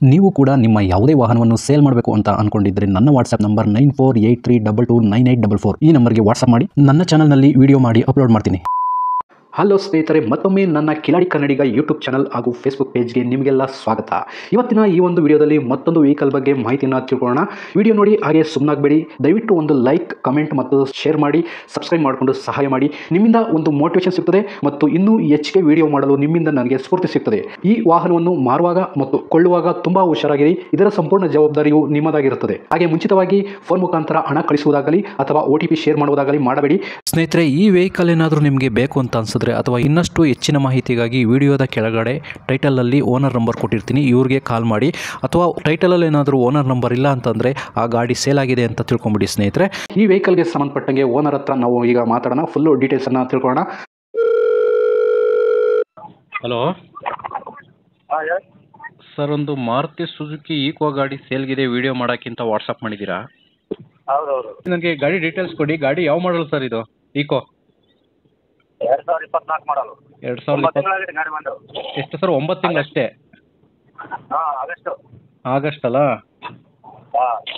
ನೀವು ಕೂಡ ನಿಮ್ಮ ಯಾವುದೇ ವಾಹನವನ್ನು ಸೇಲ್ ಮಾಡಬೇಕು ಅಂತ ಅನ್ಕೊಂಡಿದ್ರೆ ನನ್ನ ವಾಟ್ಸ್ಆಪ್ ನಂಬರ್ 9483229844 ಈ ನಂಬರ್ಗೆ ವಾಟ್ಸ್ಆಪ್ ಮಾಡಿ. ನನ್ನ ಚಾನಲ್ನಲ್ಲಿ ವಿಡಿಯೋ ಮಾಡಿ ಅಪ್ಲೋಡ್ ಮಾಡ್ತೀನಿ. ಹಲೋ ಸ್ನೇಹಿತರೆ, ಮತ್ತೊಮ್ಮೆ ನನ್ನ ಕಿಲಾಡಿ ಕನ್ನಡಿಗ ಯೂಟ್ಯೂಬ್ ಚಾನಲ್ ಹಾಗೂ ಫೇಸ್ಬುಕ್ ಪೇಜ್ಗೆ ನಿಮಗೆಲ್ಲ ಸ್ವಾಗತ. ಇವತ್ತಿನ ಈ ಒಂದು ವಿಡಿಯೋದಲ್ಲಿ ಮತ್ತೊಂದು ವೆಹಿಕಲ್ ಬಗ್ಗೆ ಮಾಹಿತಿಯನ್ನು ತಿಳ್ಕೊಳ್ಳೋಣ. ವಿಡಿಯೋ ನೋಡಿ ಹಾಗೆ ಸುಮ್ಮನಾಗಬೇಡಿ. ದಯವಿಟ್ಟು ಒಂದು ಲೈಕ್, ಕಮೆಂಟ್ ಮತ್ತು ಶೇರ್ ಮಾಡಿ, ಸಬ್ಸ್ಕ್ರೈಬ್ ಮಾಡಿಕೊಂಡು ಸಹಾಯ ಮಾಡಿ. ನಿಮ್ಮಿಂದ ಒಂದು ಮೋಟಿವೇಶನ್ ಸಿಗ್ತದೆ ಮತ್ತು ಇನ್ನೂ ಹೆಚ್ಚಿಗೆ ವಿಡಿಯೋ ಮಾಡಲು ನಿಮ್ಮಿಂದ ನನಗೆ ಸ್ಫೂರ್ತಿ ಸಿಗ್ತದೆ. ಈ ವಾಹನವನ್ನು ಮಾರುವಾಗ ಮತ್ತು ಕೊಳ್ಳುವಾಗ ತುಂಬಾ ಹುಷಾರಾಗಿರಿ. ಇದರ ಸಂಪೂರ್ಣ ಜವಾಬ್ದಾರಿಯು ನಿಮ್ಮದಾಗಿರುತ್ತದೆ. ಹಾಗೆ ಮುಂಚಿತವಾಗಿ ಫೋನ್ ಮುಖಾಂತರ ಹಣ ಕಳಿಸುವುದಾಗಲಿ ಅಥವಾ OTP ಶೇರ್ ಮಾಡುವುದಾಗಲಿ ಮಾಡಬೇಡಿ. ಸ್ನೇಹಿತರೆ, ಈ ವೆಹಿಕಲ್ ಏನಾದರೂ ನಿಮಗೆ ಬೇಕು ಅಂತ ಅನ್ಸಿದ್ರೆ ಅಥವಾ ಇನ್ನಷ್ಟು ಹೆಚ್ಚಿನ ಮಾಹಿತಿಗಾಗಿ ವಿಡಿಯೋದ ಕೆಳಗಡೆ ಟೈಟಲಲ್ಲಿ ಓನರ್ ನಂಬರ್ ಕೊಟ್ಟಿರ್ತೀನಿ, ಇವ್ರಿಗೆ ಕಾಲ್ ಮಾಡಿ. ಅಥವಾ ಟೈಟಲಲ್ಲಿ ಏನಾದರೂ ಓನರ್ ನಂಬರ್ ಇಲ್ಲ ಅಂತಂದರೆ ಆ ಗಾಡಿ ಸೇಲ್ ಆಗಿದೆ ಅಂತ ತಿಳ್ಕೊಂಬಿಡಿ. ಸ್ನೇಹಿತರೆ, ಈ ವೆಹಿಕಲ್ಗೆ ಸಂಬಂಧಪಟ್ಟಂಗೆ ಓನರ್ ಹತ್ರ ನಾವು ಈಗ ಮಾತಾಡೋಣ. ಫುಲ್ಲು ಡೀಟೇಲ್ಸನ್ನು ತಿಳ್ಕೊಳ್ಳೋಣ. ಹಲೋ ಸರ್, ಒಂದು ಮಾರುತಿ ಸುಜುಕಿ ಈಕೋ ಗಾಡಿ ಸೇಲ್ಗಿದೆ, ವಿಡಿಯೋ ಮಾಡೋಕ್ಕಿಂತ ವಾಟ್ಸಪ್ ಮಾಡಿದ್ದೀರಾ? ಹೌದೌದು. ನನಗೆ ಗಾಡಿ ಡೀಟೇಲ್ಸ್ ಕೊಡಿ. ಗಾಡಿ ಯಾವ ಮಾಡಲ್ ಸರ್ ಇದು? ಈಕೋ 2024 ಮಾಡಲು. 2020 ಗಾಡಿ ಬಂದು ಎಷ್ಟು ಸರ್? 9 ತಿಂಗಳು ಅಷ್ಟೇ. ಆಗಸ್ಟ್ ಅಲ್ಲ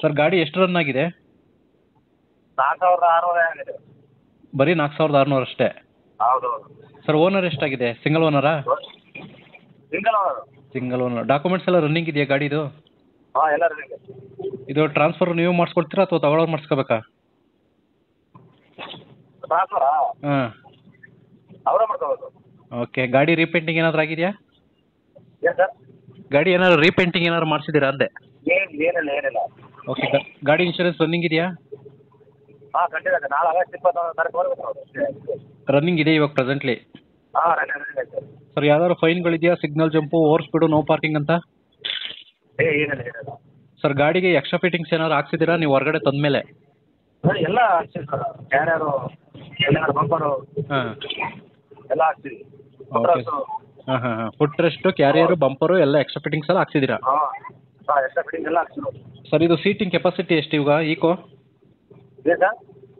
ಸರ್? ಗಾಡಿ ಎಷ್ಟು ರನ್ ಆಗಿದೆ? 4600 ಆಗಿದೆ. ಬರೀ 4600 ಅಷ್ಟೇ? ಹೌದೌದು ಸರ್. ಓನರ್ ಎಷ್ಟಾಗಿದೆ? ಸಿಂಗಲ್ ಓನರಾ? Single owner. ಡಾಕ್ಯುಮೆಂಟ್ಸ್ ಎಲ್ಲ ರನ್ನಿಂಗ್ ಇದೆಯಾ ಗಾಡಿದು? ಎಲ್ಲ ರನ್ನಿಂಗ್. ಇದು ಟ್ರಾನ್ಸ್ಫರ್ ನೀವು ಮಾಡಿಸ್ಕೊಡ್ತೀರಾ ಅಥವಾ ತಗೊಳ್ಳೋರು ಮಾಡಿಸ್ಕೋಬೇಕಾ? ಟ್ರಾನ್ಸ್ಫರಾ? ಹಾಂ, ಅವರೇ ಮಾಡ್ಕೋಬೇಕು. ಓಕೆ. ಗಾಡಿ ರೀಪೇಂಟಿಂಗ್ ಏನಾದರೂ ಆಗಿದೆಯಾ? ಏನು ಸರ್? ಗಾಡಿ ಏನಾದ್ರು ರೀಪೇಂಟಿಂಗ್ ಏನಾದ್ರು ಮಾಡಿಸಿದ್ದೀರಾ ಅಂದೆ? ಏನಿಲ್ಲ. ಓಕೆ. ಗಾಡಿ ಇನ್ಶೂರೆನ್ಸ್ ರನ್ನಿಂಗ್ ಇದೆಯಾ? ಖಂಡಿತ. ನಾಳೆ ಆಗಸ್ಟ್ 21 ತಾರೀಕು ರನ್ನಿಂಗ್ ಇದೆ ಇವಾಗ ಪ್ರೆಸೆಂಟ್ಲಿ? ರನ್ನಿಂಗ್ ಐತೆ. ಸರ್, ಯಾವ್ದಾದ್ರು ಫೈನ್ಗಳಿದೆಯಾ? Signal jump, over speed, no parking ಅಂತ? ಏನಿಲ್ಲ. ಸರ್, ಗಾಡಿಗೆ ಎಕ್ಸ್ಟ್ರಾ ಫಿಟ್ಟಿಂಗ್ಸ್ ಏನಾದ್ರು ಹಾಕ್ಸಿದ್ದೀರಾ ನೀವು ಹೊರಗಡೆ ತಂದಮೇಲೆ? ಎಲ್ಲ ಹಾಕ್ತೀವಿ ಸರ್. ಕ್ಯಾರಿಯರು, ಬಂಪರು ಹಾಂ ಎಲ್ಲ ಹಾಕ್ತೀವಿ. ಓಕೆ. ಹಾಂ. ಫುಟ್ ರೆಸ್ಟು, ಕ್ಯಾರಿಯರು, ಬಂಪರು ಎಲ್ಲ ಎಕ್ಸ್ಟ್ರಾ ಫಿಟ್ಟಿಂಗ್ಸ್ ಎಲ್ಲ ಹಾಕ್ಸಿದ್ದೀರಾ? ಎಕ್ಸ್ಟ್ರಾ ಫಿಟ್ಟಿಂಗ್ ಎಲ್ಲ ಹಾಕ್ತೀವಿ. ಸರ್, ಇದು ಸೀಟಿಂಗ್ ಕೆಪಾಸಿಟಿ ಎಷ್ಟು ಇವಾಗ ಈಕೋ? ಏನು ಸರ್?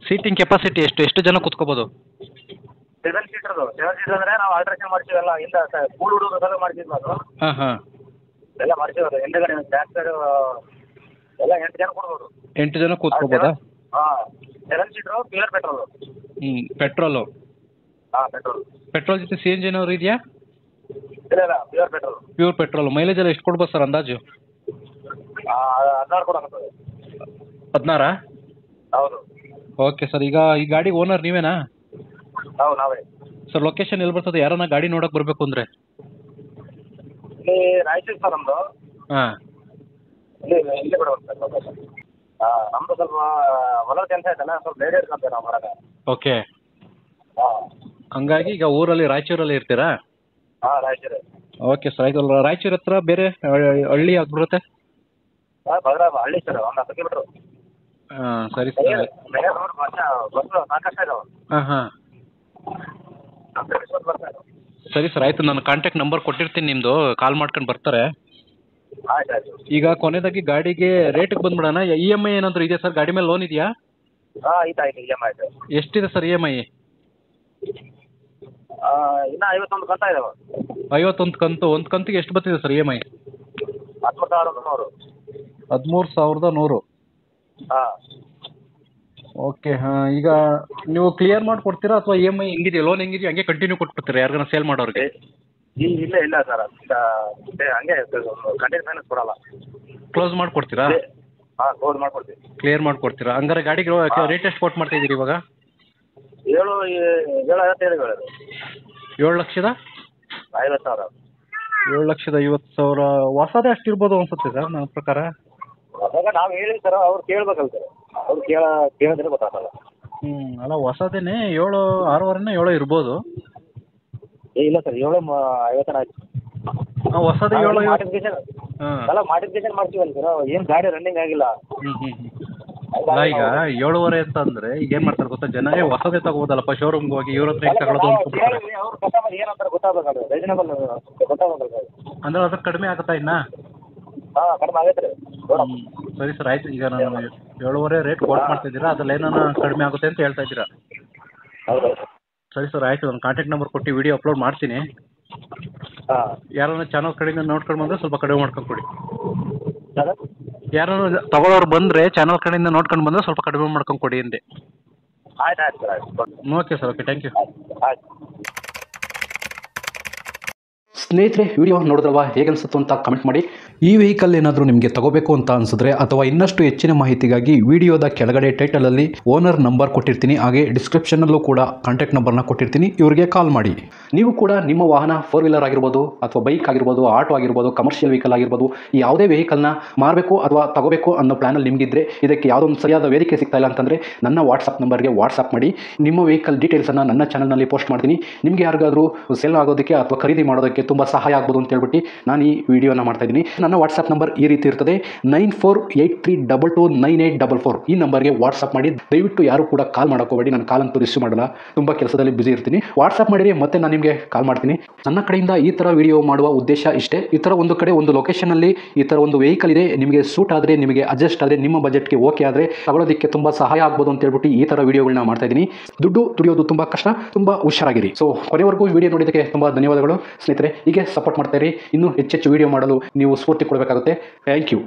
ಸೀಟಿಂಗ್ ಕೆಪಾಸಿಟಿ ಎಷ್ಟು ಜನ ಕೂತ್ಕೋಬೋದು? 7 ಸೀಟರ್ದು. 7 ಸೀಟರ್ ಅಂದರೆ ನಾವು ಆಲ್ಟ್ರೇಷನ್ ಮಾಡ್ತೀವಿ. ಎಲ್ಲ ಇಂದ ಕೂಲ್ ಹುಡುಗರು ಸಲ ಮಾಡ್ತೀವಿ ಅದು. ಹಾಂ. ಎಲ್ಲ ಮಾಡ್ತೀವಿ. ಅದು ಹಿಂದೆಗಡೆ ಬ್ಯಾಕ್ ಸೈಡ್ ಎಲ್ಲ 8 ಜನ ಕೊಡ್ಬೋದು. 8 ಜನ ಕೂತ್ಕೋಬೋದಾ? 7 seater. Pure petrol. Petrol? Petrol. Petrol ಜೊತೆ CNG ಏನಾದ್ರು ಇದೆಯಾ? ಇಲ್ಲ, pure petrol. Pure petrol. Mileage ಎಲ್ಲ ಎಷ್ಟು ಕೊಡ್ಬೋದು ಸರ್ ಅಂದಾಜು? 16 ಕೊಡಕತ್ತದ. 16? ಹೌದು. Okay sir. ಈಗ ಈ ಗಾಡಿ ಓನರ್ ನೀವೇನಾ? ಹೌದು, ನಾವೇ. ಸರ್, ಲೊಕೇಶನ್ ಎಲ್ಲಿ ಬರ್ತದೆ? ಯಾರನ್ನ ಗಾಡಿ ನೋಡೋಕೆ ಬರಬೇಕು ಅಂದರೆ? ಇಲ್ಲಿ ರಾಯಚೂರು ಸರ್ ನಮ್ಮದು. ಹಾಂ. ಇಲ್ಲಿ ಬಿಡಬೇಕು ಸರ್ ಲೊಕೇಶನ್. ನಮ್ಮದು ಸ್ವಲ್ಪ ಹೊಲದ ಕೆಲಸ ಆಯ್ತಲ್ಲ, ಸ್ವಲ್ಪ ಲೇಟ್ ಇರ್ಕೊಂತೀವಿ ನಾವು ಹೊರಗೆ. ಓಕೆ. ಹಂಗಾಗಿ ಈಗ ಊರಲ್ಲಿ ರಾಯಚೂರಲ್ಲಿ ಇರ್ತೀರಾ? ರಾಯಚೂರು. ಓಕೆ ಸರ್, ಆಯ್ತು. ರಾಯಚೂರು ಹತ್ರ ಬೇರೆ ಹಳ್ಳಿ ಯಾವ್ದು ಬರುತ್ತೆ? ಭದ್ರಾವ ಹಳ್ಳಿ ಸರ್, ಒಂದು 10 ಕಿಲೋಮೀಟ್ರು. ಹಾಂ, ಸರಿ ಸರ್. ಬಸ್ಸು ಸಾಕಷ್ಟು ಇದಾವೆ. ಹಾಂ. ಸರಿ ಸರ್, ಆಯಿತು. ನಾನು ಕಾಂಟ್ಯಾಕ್ಟ್ ನಂಬರ್ ಕೊಟ್ಟಿರ್ತೀನಿ ನಿಮ್ಮದು, ಕಾಲ್ ಮಾಡ್ಕೊಂಡು ಬರ್ತಾರೆ. ಆಯ್ತು. ಈಗ ಕೊನೆಯದಾಗಿ ಗಾಡಿಗೆ ರೇಟಿಗೆ ಬಂದ್ಬಿಡೋಣ. EMI ಏನಾದರೂ ಇದೆಯಾ ಸರ್? ಗಾಡಿ ಮೇಲೆ ಲೋನ್ ಇದೆಯಾ? ಆಯ್ತು. EMI ಆಯ್ತು. ಎಷ್ಟಿದೆ ಸರ್ EMI? ಇನ್ನೂ 51 ಕಂತ ಇದಾವೆ. 51 ಕಂತು. ಒಂದು ಕಂತಿಗೆ ಎಷ್ಟು ಬರ್ತಿದೆ ಸರ್ EMI? 13,100. 13,100. ಹಾಂ. ಓಕೆ. ಹಾಂ. ಈಗ ನೀವು ಕ್ಲಿಯರ್ ಮಾಡಿಕೊಡ್ತೀರಾ ಅಥವಾ EMI ಹೆಂಗಿದೆಯಾ, ಲೋನ್ ಹೆಂಗಿದೆಯಾ ಹಂಗೆ ಕಂಟಿನ್ಯೂ ಕೊಟ್ಬಿಡ್ತೀರಾ ಯಾರಿಗಾನ ಸೇಲ್ ಮಾಡೋರಿಗೆ? ಇಲ್ಲ ಸರ್, ಹಂಗೆ ಕಂಟಿನ್ಯೂ ಫೈನಾನ್ಸ್ ಕೊಡಲ್ಲ. ಕ್ಲೋಸ್ ಮಾಡಿಕೊಡ್ತೀರಾ? ಕ್ಲೋಸ್ ಮಾಡ್ಕೊಡ್ತೀವಿ. ಕ್ಲಿಯರ್ ಮಾಡಿಕೊಡ್ತೀರಾ? ಹಂಗಾರೆ ಗಾಡಿಗೆ ರೇಟ್ ಎಷ್ಟು ಕೊಟ್ಟು ಮಾಡ್ತಾ ಇದ್ದೀರಿ ಇವಾಗ? 7,57,000. 7,50,000? 7,50,000 ಹೊಸದೇ ಅಷ್ಟು ಇರ್ಬೋದು ಅನ್ಸುತ್ತೆ ಸರ್ ನನ್ನ ಪ್ರಕಾರ. ಅದಾಗ ನಾವು ಹೇಳಿವಿ ಸರ್, ಅವ್ರು ಕೇಳ್ಬೇಕಲ್ಲ ಸರ್. ಅವ್ರು ಕೇಳಿದ್ರೆ ಗೊತ್ತಾಗಲ್ಲ. ಅಲ್ಲ, ಹೊಸದೇನೆ 7, 6,500 7 ಇರ್ಬೋದು. ಇಲ್ಲ ಸರ್, 7,50 ಆಯ್ತು. ಹೊಸದೇ 7 ಮಾಡಿಫಿಕೇಶನ್. ಅಲ್ಲ, ಮಾಡಿಫಿಕೇಶನ್ ಮಾಡ್ತೀವಲ್ಲ ಸರ್, ಏನು ಗಾಡಿ ರನ್ನಿಂಗ್ ಆಗಿಲ್ಲ. ಅಲ್ಲ, ಈಗ 7,500 ಅಂತ ಅಂದ್ರೆ ಈಗ ಏನ್ ಮಾಡ್ತಾರೆ ಗೊತ್ತಾ ಜನ? ಹೊಸದೇ ತಗೋಬೋದಲ್ಲಪ್ಪ, ಶೋರೂಮ್ಗೆ ಹೋಗಿ ಇವ್ರ ಹತ್ರ ಹೆಂಗ್ ತಗೊಳ್ಳೋದು ಅಂತ. ಏನಂತಾರೆ ಗೊತ್ತಾಗಬೇಕಲ್ಲ, ರೀಸನೇಬಲ್ ಗೊತ್ತಾಗಬೇಕಲ್ಲ ಅಂದ್ರೆ ಅದಕ್ಕೆ ಕಡಿಮೆ ಆಗುತ್ತಾ ಇನ್ನ? ಕಡಿಮೆ ಆಗೈತೆ ರೀ. ಸರಿ ಸರ್, ಆಯ್ತು. ಈಗ ನಾನು 7,500 ರೇಟ್ ಕೋಟ್ ಮಾಡ್ತಿದ್ದೀರಾ, ಅದ್ರಲ್ಲಿ ಏನಾನ ಕಡಿಮೆ ಆಗುತ್ತೆ ಅಂತ ಹೇಳ್ತಾ ಇದ್ದೀರಾ? ಹೌದು. ಸರಿ ಸರ್, ಆಯಿತು. ನಾನು ಕಾಂಟ್ಯಾಕ್ಟ್ ನಂಬರ್ ಕೊಟ್ಟು ವಿಡಿಯೋ ಅಪ್ಲೋಡ್ ಮಾಡ್ತೀನಿ. ಯಾರನ್ನ ಚಾನಲ್ ಕಡೆಯಿಂದ ನೋಡ್ಕೊಂಡು ಬಂದರೆ ಸ್ವಲ್ಪ ಕಡಿಮೆ ಮಾಡ್ಕೊಂಡು ಕೊಡಿ. ಸರ್ ಯಾರು ತಗೊಳ್ಳೋರು ಬಂದರೆ ಚಾನಲ್ ಕಡೆಯಿಂದ ನೋಡ್ಕೊಂಡು ಬಂದರೆ ಸ್ವಲ್ಪ ಕಡಿಮೆ ಮಾಡ್ಕೊಂಡು ಕೊಡಿ ಅಂದೆ. ಆಯ್ತು ಆಯ್ತು ಸರ್ ಆಯ್ತು. Okay sir, okay, thank you. ಆಯ್ತು. ಸ್ನೇಹಿತರೆ, ವಿಡಿಯೋ ನೋಡಿದ್ರಲ್ವಾ, ಹೇಗೆ ಅನಿಸುತ್ತು ಅಂತ ಕಮೆಂಟ್ ಮಾಡಿ. ಈ ವೆಹಿಕಲ್ ಏನಾದರೂ ನಿಮಗೆ ತಗೋಬೇಕು ಅಂತ ಅನಿಸಿದ್ರೆ ಅಥವಾ ಇನ್ನಷ್ಟು ಹೆಚ್ಚಿನ ಮಾಹಿತಿಗಾಗಿ ವಿಡಿಯೋದ ಕೆಳಗಡೆ ಟೈಟಲಲ್ಲಿ ಓನರ್ ನಂಬರ್ ಕೊಟ್ಟಿರ್ತೀನಿ, ಹಾಗೆ ಡಿಸ್ಕ್ರಿಪ್ಷನಲ್ಲೂ ಕೂಡ ಕಾಂಟ್ಯಾಕ್ಟ್ ನಂಬರ್ನ ಕೊಟ್ಟಿರ್ತೀನಿ, ಇವರಿಗೆ ಕಾಲ್ ಮಾಡಿ. ನೀವು ಕೂಡ ನಿಮ್ಮ ವಾಹನ 4 ವೀಲರ್ ಆಗಿರ್ಬೋದು ಅಥವಾ ಬೈಕ್ ಆಗಿರ್ಬೋದು, ಆಟೋ ಆಗಿರ್ಬೋದು, ಕಮರ್ಷಿಯಲ್ ವೆಹಿಕಲ್ ಆಗಿರ್ಬೋದು, ಯಾವುದೇ ವೆಹಿಕಲ್ನ ಮಾರಬೇಕು ಅಥವಾ ತಗೋಬೇಕು ಅನ್ನೋ ಪ್ಲಾನಲ್ಲಿ ನಿಮಗಿದ್ರೆ, ಇದಕ್ಕೆ ಯಾವುದೋ ಒಂದು ಸರಿಯಾದ ವೇದಿಕೆ ಸಿಗ್ತಾ ಇಲ್ಲ ಅಂತಂದರೆ ನನ್ನ ವಾಟ್ಸಪ್ ನಂಬರ್ಗೆ ವಾಟ್ಸಪ್ ಮಾಡಿ. ನಿಮ್ಮ ವೆಹಿಕಲ್ ಡೀಟೇಲ್ಸನ್ನು ನನ್ನ ಚಾನಲ್ನಲ್ಲಿ ಪೋಸ್ಟ್ ಮಾಡ್ತೀನಿ. ನಿಮಗೆ ಯಾರಿಗಾದರೂ ಸೇಲ್ ಆಗೋದಕ್ಕೆ ಅಥವಾ ಖರೀದಿ ಮಾಡೋದಕ್ಕೆ ತುಂಬ ಸಹಾಯ ಆಗ್ಬೋದು ಅಂತ ಹೇಳ್ಬಿಟ್ಟು ನಾನು ಈ ವಿಡಿಯೋನ ಮಾಡ್ತಾ ಇದ್ದೀನಿ. ನನ್ನ ವಾಟ್ಸಪ್ ನಂಬರ್ ಈ ರೀತಿ ಇರ್ತದೆ, 9483229844. ಈ ನಂಬರ್ಗೆ ವಾಟ್ಸಪ್ ಮಾಡಿ. ದಯವಿಟ್ಟು ಯಾರು ಕೂಡ ಕಾಲ್ ಮಾಡೋಕೋಬೇಡಿ, ನಾನು ಕಾಲ್ ಅಂತೂ ರಿಸೀವ್ ಮಾಡಲ್ಲ, ತುಂಬ ಕೆಲಸದಲ್ಲಿ ಬಿಸಿ ಇರ್ತೀನಿ. ವಾಟ್ಸಪ್ ಮಾಡಿರಿ, ಮತ್ತೆ ನಾನು ನಿಮಗೆ ಕಾಲ್ ಮಾಡ್ತೀನಿ. ನನ್ನ ಕಡೆಯಿಂದ ಈ ಥರ ವಿಡಿಯೋ ಮಾಡುವ ಉದ್ದೇಶ ಇಷ್ಟೇ. ಈ ಥರ ಒಂದು ಕಡೆ ಒಂದು ಲೊಕೇಶನಲ್ಲಿ ಈ ಥರ ಒಂದು ವೆಹಿಕಲ್ ಇದೆ, ನಿಮಗೆ ಸೂಟ್ ಆದರೆ, ನಿಮಗೆ ಅಡ್ಜಸ್ಟ್ ಆದರೆ, ನಿಮ್ಮ ಬಜೆಟ್ಗೆ ಓಕೆ ಆದರೆ ತಗೊಳ್ಳೋದಕ್ಕೆ ತುಂಬ ಸಹಾಯ ಆಗ್ಬೋದು ಅಂತ ಹೇಳ್ಬಿಟ್ಟು ಈ ಥರ ವಿಡಿಯೋಗಳನ್ನ ಮಾಡ್ತಾ ಇದ್ದೀನಿ. ದುಡ್ಡು ದುಡಿಯೋದು ತುಂಬ ಕಷ್ಟ, ತುಂಬ ಹುಷಾರಾಗಿರಿ. ಸೊ ಕೊನೆವರೆಗೂ ವಿಡಿಯೋ ನೋಡಿದ್ದಕ್ಕೆ ತುಂಬ ಧನ್ಯವಾದಗಳು ಸ್ನೇಹಿತರೆ. ಹೀಗೆ ಸಪೋರ್ಟ್ ಮಾಡ್ತಾ ಇರಿ. ಇನ್ನೂ ಹೆಚ್ಚೆಚ್ಚು ವಿಡಿಯೋ ಮಾಡಲು ನೀವು ಸ್ಫೂರ್ತಿ ಕೊಡಬೇಕಾಗುತ್ತೆ. Thank you.